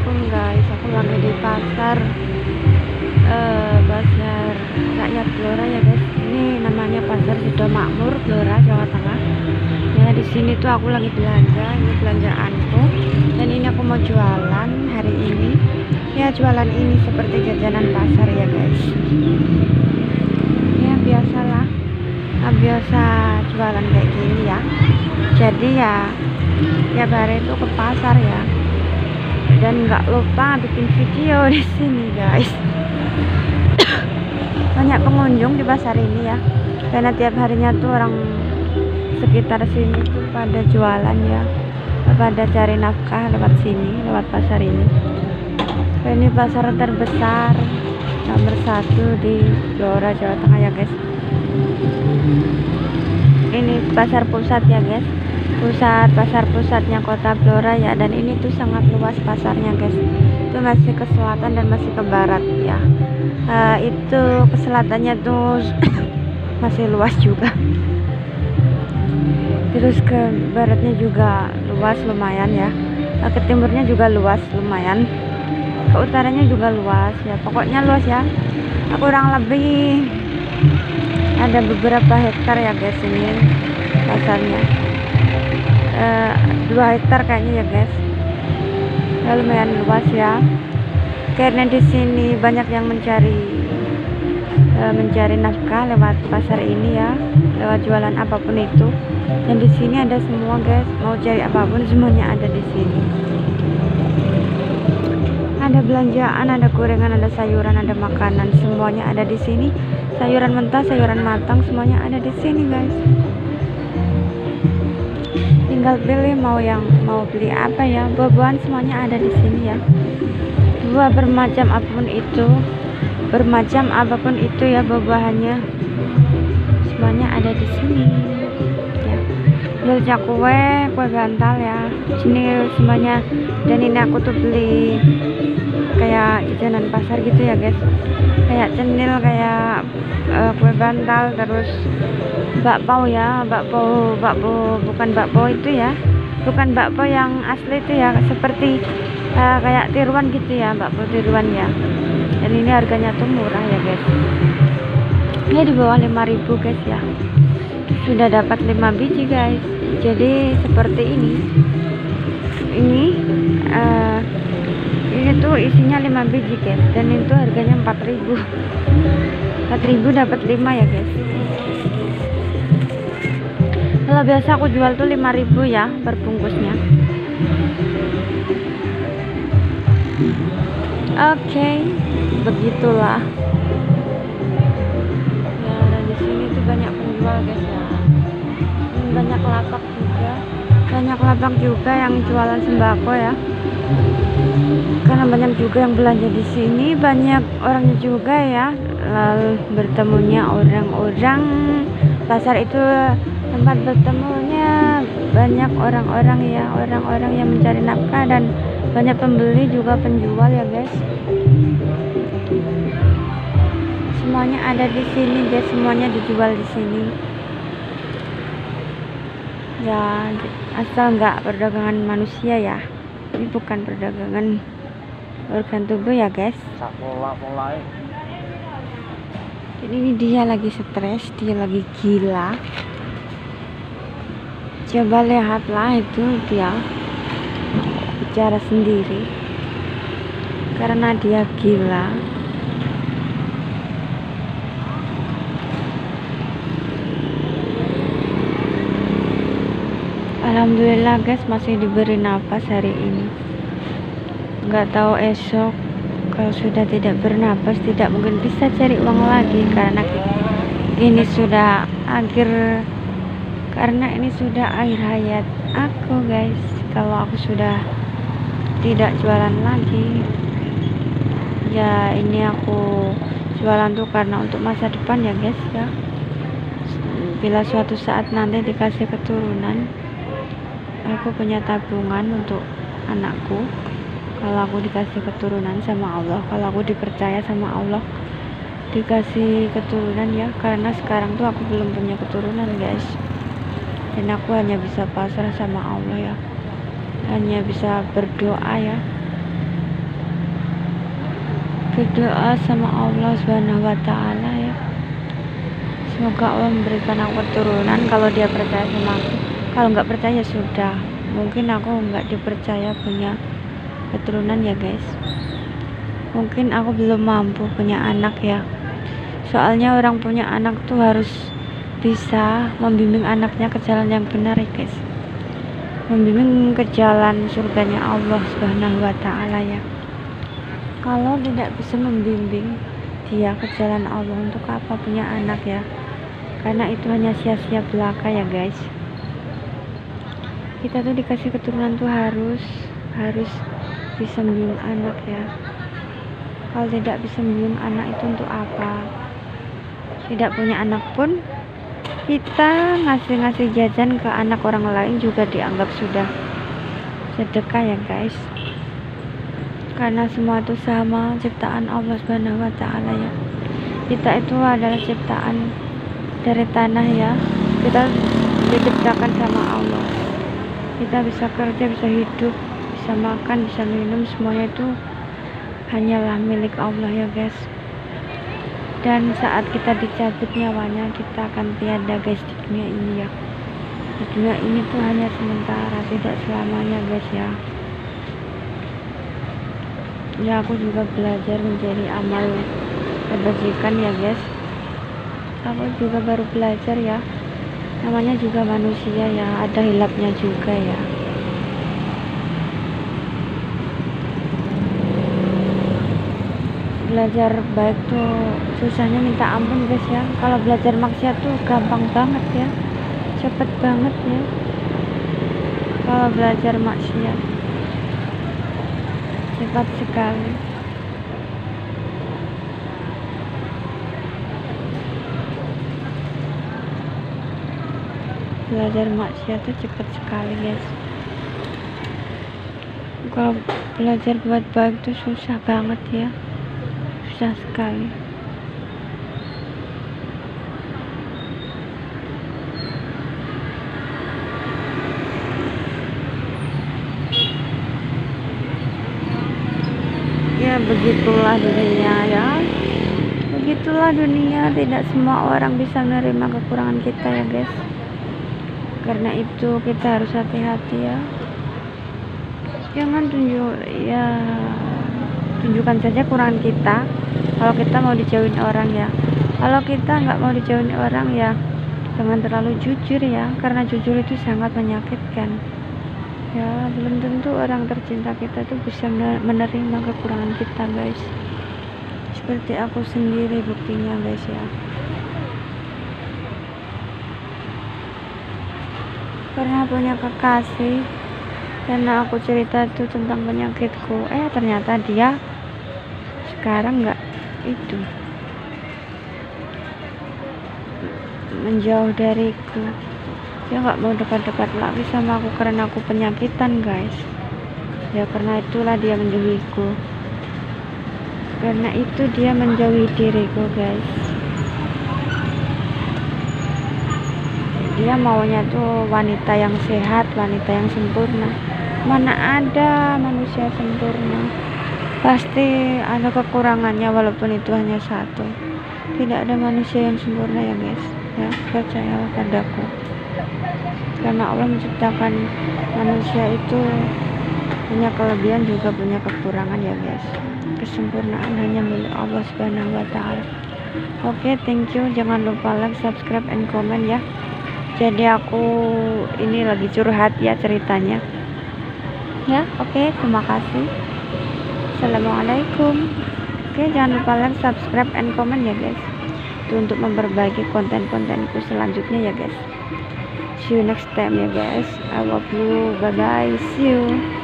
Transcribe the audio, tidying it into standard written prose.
Assalamualaikum guys, aku lagi di pasar pasar rakyat Blora ya guys. Ini namanya pasar Sidomakmur, Blora, Jawa Tengah. Ya di sini tuh aku lagi belanja, ini belanjaanku. Dan ini aku mau jualan hari ini. Ya jualan ini seperti jajanan pasar ya guys. Ya biasalah, biasa jualan kayak gini ya. Jadi ya tiap hari itu ke pasar ya. Dan nggak lupa bikin video di sini guys. Banyak pengunjung di pasar ini ya, karena tiap harinya tuh orang sekitar sini tuh pada jualan ya, pada cari nafkah lewat sini, lewat pasar ini. Ini pasar terbesar nomor 1 di Blora, Jawa Tengah ya guys. Ini pasar pusat ya guys, pasar pusatnya kota Blora ya. Dan ini tuh sangat luas pasarnya guys, itu masih ke selatan dan masih ke barat ya. Itu ke selatannya tuh masih luas juga, terus ke baratnya juga luas lumayan ya, ke timurnya juga luas lumayan, ke utaranya juga luas ya, pokoknya luas ya. Kurang lebih ada beberapa hektar ya guys ini pasarnya, 2 hektar kayaknya ya guys. Lumayan luas ya, karena di sini banyak yang mencari nafkah lewat pasar ini ya, lewat jualan apapun itu. Dan di sini ada semua guys, mau cari apapun semuanya ada di sini. Ada belanjaan, ada gorengan, ada sayuran, ada makanan, semuanya ada di sini. Sayuran mentah, sayuran matang, semuanya ada di sini guys. Tinggal pilih mau beli apa ya. Buah-buahan semuanya ada di sini ya. Buah bermacam apapun itu ya, buah-buahannya semuanya ada di sini ya. Jualnya kue bantal ya sini semuanya. Dan ini aku tuh beli kayak jajanan pasar gitu ya guys, kayak cenil, kayak kue bantal, terus bakpao ya, bakpao bukan bakpao itu ya, bukan bakpao yang asli itu ya, seperti kayak tiruan gitu ya, bakpao tiruan ya. Dan ini harganya tuh murah ya guys, ini di bawah 5.000 guys ya. Sudah dapat 5 biji guys, jadi seperti ini tuh isinya 5 biji guys, dan itu harganya 4.000 dapat 5 ya guys. Kalau biasa aku jual tuh 5.000 ya perbungkusnya. Oke, begitulah ya. Dan di sini tuh banyak penjual guys ya, banyak lapak juga yang jualan sembako ya, karena banyak juga yang belanja di sini, banyak orangnya juga ya. Lalu bertemunya orang-orang, pasar itu tempat bertemunya banyak orang-orang ya, orang-orang yang mencari nafkah, dan banyak pembeli juga penjual ya guys. Semuanya ada di sini guys, semuanya dijual di sini ya, asal nggak perdagangan manusia ya. Ini bukan perdagangan organ tubuh ya guys. Jadi ini dia lagi stres, dia lagi gila. Coba lihatlah, itu dia bicara sendiri karena dia gila. Alhamdulillah guys, masih diberi nafas hari ini. Nggak tahu esok kalau sudah tidak bernapas, tidak mungkin bisa cari uang lagi, karena ini sudah akhir hayat aku guys. Kalau aku sudah tidak jualan lagi ya, ini aku jualan tuh karena untuk masa depan ya guys ya. Bila suatu saat nanti dikasih keturunan, aku punya tabungan untuk anakku. Kalau aku dikasih keturunan sama Allah, kalau aku dipercaya sama Allah dikasih keturunan ya, karena sekarang tuh aku belum punya keturunan guys, dan aku hanya bisa pasrah sama Allah ya, hanya bisa berdoa ya. berdoa sama Allah Subhanahu wa Ta'ala ya. Semoga Allah memberikan aku keturunan kalau dia percaya sama aku. Kalau nggak percaya sudah, mungkin aku nggak dipercaya punya keturunan ya guys. Mungkin aku belum mampu punya anak ya. Soalnya orang punya anak tuh harus bisa membimbing anaknya ke jalan yang benar ya guys. Membimbing ke jalan surganya Allah Subhanahu wa Ta'ala ya. Kalau tidak bisa membimbing dia ke jalan Allah, untuk apa punya anak ya? Karena itu hanya sia-sia belaka ya guys. Kita tuh dikasih keturunan tuh harus bisa membimbing anak ya. Kalau tidak bisa membimbing anak itu untuk apa? Tidak punya anak pun kita ngasih jajan ke anak orang lain juga dianggap sudah sedekah ya guys. Karena semua itu sama ciptaan Allah Subhanahu wa Ta'ala ya. Kita itu adalah ciptaan dari tanah ya. Kita diciptakan sama Allah. Kita bisa kerja, bisa hidup, bisa makan, bisa minum, semuanya itu hanyalah milik Allah ya guys. Dan saat kita dicabut nyawanya, kita akan tiada guys di dunia ini ya. Di dunia ini tuh hanya sementara, tidak selamanya guys ya. Ya aku juga belajar menjadi amal kebajikan ya guys. Aku juga baru belajar ya. Namanya juga manusia ya, ada hilapnya juga ya. Belajar baik tuh susahnya minta ampun guys ya. Kalau belajar maksiat tuh gampang banget ya, cepet banget ya. Kalau belajar maksiat cepat sekali. Belajar maksiat tuh cepat sekali guys. Kalau belajar buat baik tuh susah banget ya, susah sekali. Ya begitulah dunia ya, begitulah dunia. Tidak semua orang bisa menerima kekurangan kita ya guys. Karena itu kita harus hati-hati ya. Jangan tunjukkan saja kekurangan kita kalau kita mau dijauhin orang ya. Kalau kita nggak mau dijauhin orang ya, jangan terlalu jujur ya, karena jujur itu sangat menyakitkan ya. Belum tentu orang tercinta kita tuh bisa menerima kekurangan kita guys. Seperti aku sendiri buktinya guys ya. Karena punya kekasih, karena aku cerita tuh tentang penyakitku, ternyata dia sekarang nggak itu, menjauh dariku. Dia nggak mau dekat-dekat lagi sama aku karena aku penyakitan guys ya. Karena itulah dia menjauhiku, karena itu dia menjauhi diriku guys. Dia maunya tuh wanita yang sehat, wanita yang sempurna. Mana ada manusia sempurna, pasti ada kekurangannya walaupun itu hanya satu. Tidak ada manusia yang sempurna ya guys ya, percayalah padaku. Karena Allah menciptakan manusia itu punya kelebihan juga punya kekurangan ya guys. Kesempurnaan hanya milik Allah Subhanahu wa Ta'ala. Oke, thank you. Jangan lupa like, subscribe, and comment ya. Jadi aku ini lagi curhat ya ceritanya ya. Oke, terima kasih. Assalamualaikum. Oke, jangan lupa like, subscribe, and comment ya guys. Itu untuk memperbaiki konten-kontenku selanjutnya ya guys. See you next time ya guys. I love you. Bye bye. See you.